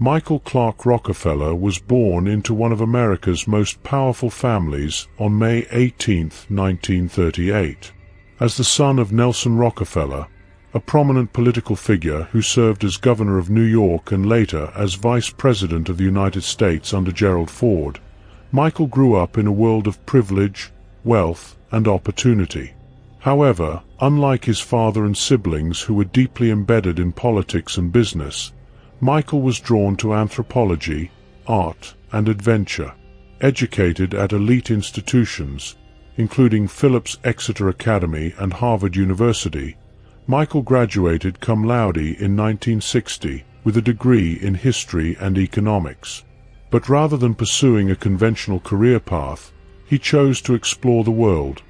Michael Clark Rockefeller was born into one of America's most powerful families on May 18, 1938. As the son of Nelson Rockefeller, a prominent political figure who served as governor of New York and later as vice president of the United States under Gerald Ford, Michael grew up in a world of privilege, wealth, and opportunity. However, unlike his father and siblings who were deeply embedded in politics and business, Michael was drawn to anthropology, art, and adventure. Educated at elite institutions, including Phillips Exeter Academy and Harvard University, Michael graduated cum laude in 1960 with a degree in history and economics. But rather than pursuing a conventional career path, he chose to explore the world,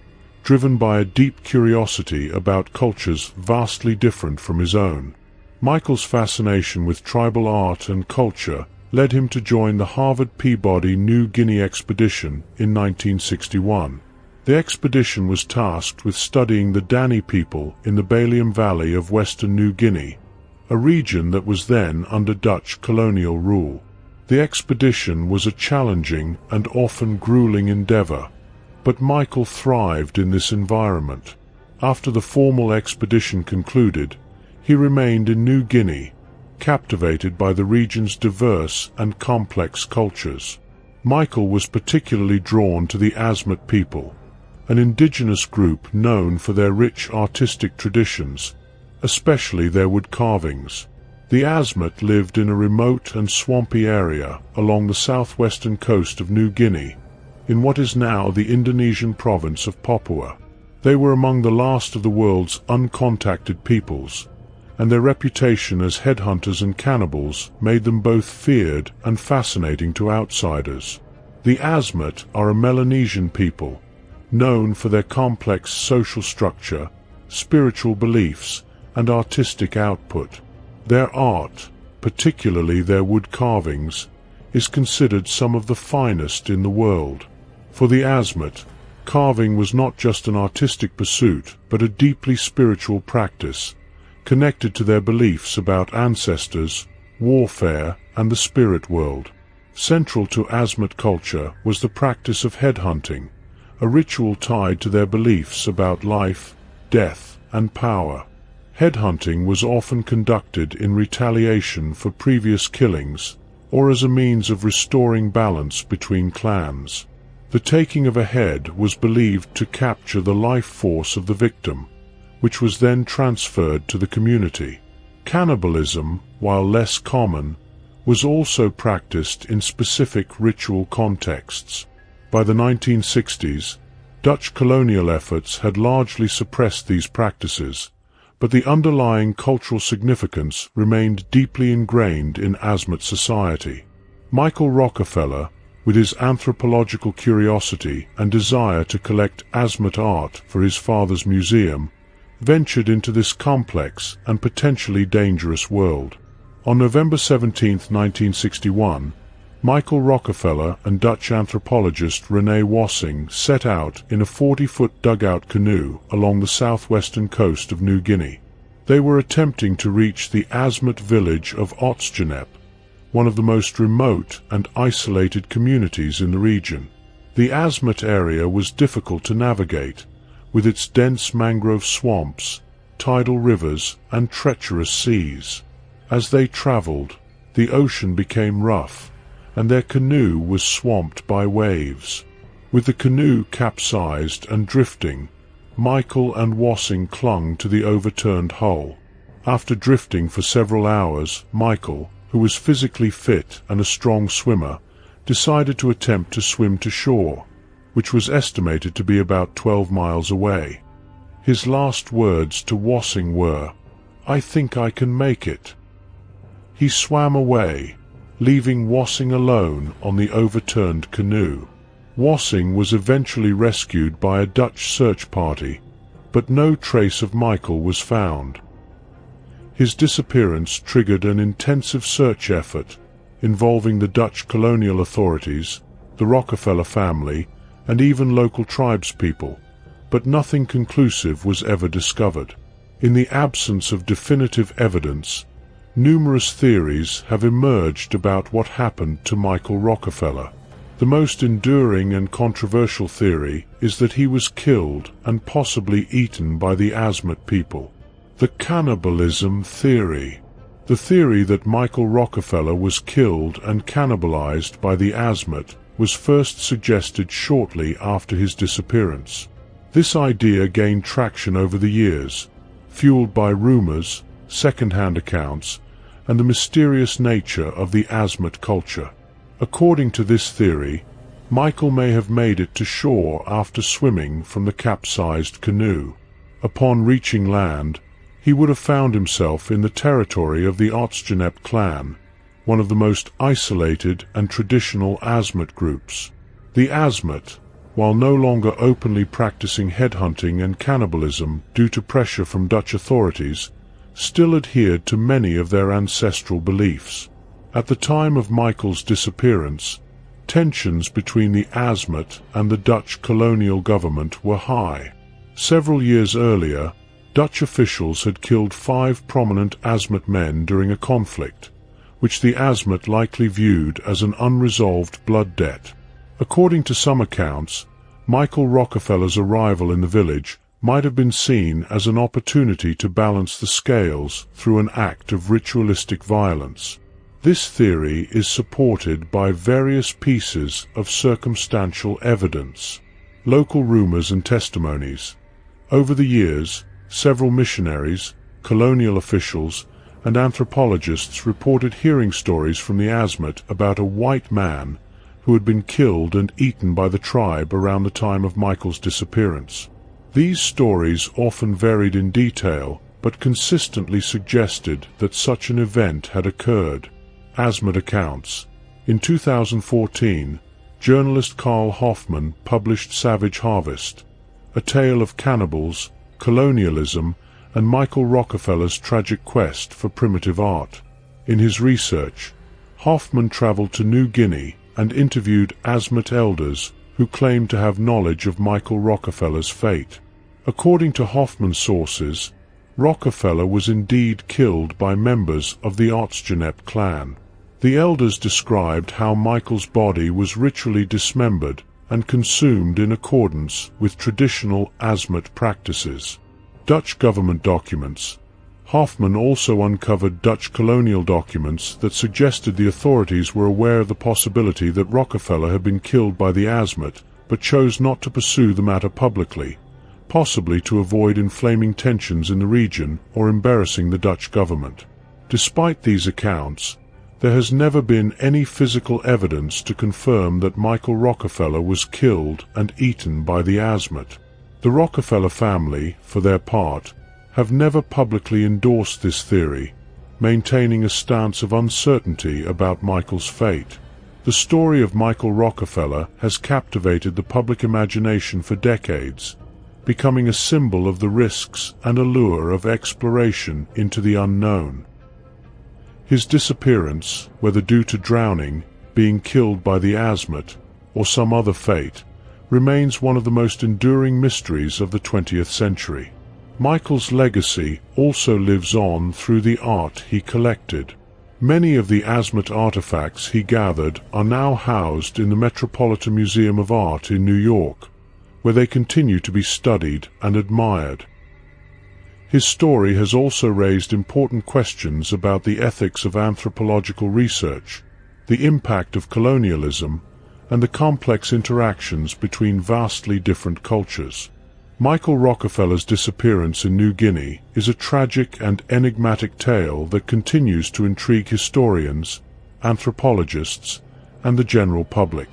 driven by a deep curiosity about cultures vastly different from his own. Michael's fascination with tribal art and culture led him to join the Harvard Peabody New Guinea expedition in 1961. The expedition was tasked with studying the Dani people in the Balium Valley of western New Guinea, a region that was then under Dutch colonial rule. The expedition was a challenging and often grueling endeavor, but Michael thrived in this environment. After the formal expedition concluded, he remained in New Guinea, captivated by the region's diverse and complex cultures. Michael was particularly drawn to the Asmat people, an indigenous group known for their rich artistic traditions, especially their wood carvings. The Asmat lived in a remote and swampy area along the southwestern coast of New Guinea, in what is now the Indonesian province of Papua. They were among the last of the world's uncontacted peoples, and their reputation as headhunters and cannibals made them both feared and fascinating to outsiders. The Asmat are a Melanesian people, known for their complex social structure, spiritual beliefs, and artistic output. Their art, particularly their wood carvings, is considered some of the finest in the world. For the Asmat, carving was not just an artistic pursuit, but a deeply spiritual practice, connected to their beliefs about ancestors, warfare, and the spirit world. Central to Asmat culture was the practice of headhunting, a ritual tied to their beliefs about life, death, and power. Headhunting was often conducted in retaliation for previous killings, or as a means of restoring balance between clans. The taking of a head was believed to capture the life force of the victim, which was then transferred to the community. Cannibalism, while less common, was also practiced in specific ritual contexts. By the 1960s, Dutch colonial efforts had largely suppressed these practices, but the underlying cultural significance remained deeply ingrained in Asmat society. Michael Rockefeller, with his anthropological curiosity and desire to collect Asmat art for his father's museum, ventured into this complex and potentially dangerous world. On November 17, 1961, Michael Rockefeller and Dutch anthropologist René Wassing set out in a 40-foot dugout canoe along the southwestern coast of New Guinea. They were attempting to reach the Asmat village of Otsjanep, one of the most remote and isolated communities in the region. The Asmat area was difficult to navigate, with its dense mangrove swamps, tidal rivers, and treacherous seas. As they traveled, the ocean became rough, and their canoe was swamped by waves. With the canoe capsized and drifting, Michael and Wassing clung to the overturned hull. After drifting for several hours, Michael, who was physically fit and a strong swimmer, decided to attempt to swim to shore, which was estimated to be about 12 miles away. His last words to Wassing were, "I think I can make it." He swam away, leaving Wassing alone on the overturned canoe. Wassing was eventually rescued by a Dutch search party, but no trace of Michael was found. His disappearance triggered an intensive search effort involving the Dutch colonial authorities, the Rockefeller family, and even local tribespeople, but nothing conclusive was ever discovered. In the absence of definitive evidence, Numerous theories have emerged about what happened to Michael Rockefeller. The most enduring and controversial theory is that he was killed and possibly eaten by the Asmat people. The cannibalism theory. The theory that Michael Rockefeller was killed and cannibalized by the Asmat was first suggested shortly after his disappearance. This idea gained traction over the years, fueled by rumors, second-hand accounts, and the mysterious nature of the Asmat culture. According to this theory, Michael may have made it to shore after swimming from the capsized canoe. Upon reaching land, he would have found himself in the territory of the Otsjanep clan, one of the most isolated and traditional Asmat groups. The Asmat, while no longer openly practicing headhunting and cannibalism due to pressure from Dutch authorities, still adhered to many of their ancestral beliefs. At the time of Michael's disappearance, tensions between the Asmat and the Dutch colonial government were high. Several years earlier, Dutch officials had killed 5 prominent Asmat men during a conflict, which the Asmat likely viewed as an unresolved blood debt. According to some accounts, Michael Rockefeller's arrival in the village might have been seen as an opportunity to balance the scales through an act of ritualistic violence. This theory is supported by various pieces of circumstantial evidence, local rumors and testimonies. Over the years, several missionaries, colonial officials, and anthropologists reported hearing stories from the Asmat about a white man who had been killed and eaten by the tribe around the time of Michael's disappearance. These stories often varied in detail, but consistently suggested that such an event had occurred. Asmat accounts. In 2014, journalist Carl Hoffman published Savage Harvest, a tale of cannibals, colonialism, and Michael Rockefeller's tragic quest for primitive art. In his research, Hoffman traveled to New Guinea and interviewed Asmat elders who claimed to have knowledge of Michael Rockefeller's fate. According to Hoffman's sources, Rockefeller was indeed killed by members of the Otsjanep clan. The elders described how Michael's body was ritually dismembered and consumed in accordance with traditional Asmat practices. Dutch government documents. Hoffman also uncovered Dutch colonial documents that suggested the authorities were aware of the possibility that Rockefeller had been killed by the Asmat, but chose not to pursue the matter publicly, possibly to avoid inflaming tensions in the region or embarrassing the Dutch government. Despite these accounts, there has never been any physical evidence to confirm that Michael Rockefeller was killed and eaten by the Asmat. The Rockefeller family, for their part, have never publicly endorsed this theory, maintaining a stance of uncertainty about Michael's fate. The story of Michael Rockefeller has captivated the public imagination for decades, becoming a symbol of the risks and allure of exploration into the unknown. His disappearance, whether due to drowning, being killed by the Asmat, or some other fate, remains one of the most enduring mysteries of the 20th century. Michael's legacy also lives on through the art he collected. Many of the Asmat artifacts he gathered are now housed in the Metropolitan Museum of Art in New York, where they continue to be studied and admired. His story has also raised important questions about the ethics of anthropological research, the impact of colonialism, and the complex interactions between vastly different cultures. Michael Rockefeller's disappearance in New Guinea is a tragic and enigmatic tale that continues to intrigue historians, anthropologists, and the general public.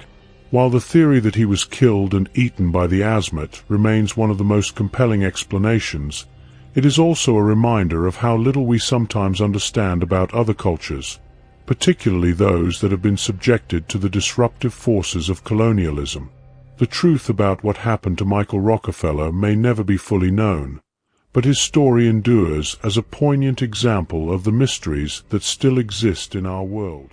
While the theory that he was killed and eaten by the Asmat remains one of the most compelling explanations, it is also a reminder of how little we sometimes understand about other cultures, particularly those that have been subjected to the disruptive forces of colonialism. The truth about what happened to Michael Rockefeller may never be fully known, but his story endures as a poignant example of the mysteries that still exist in our world.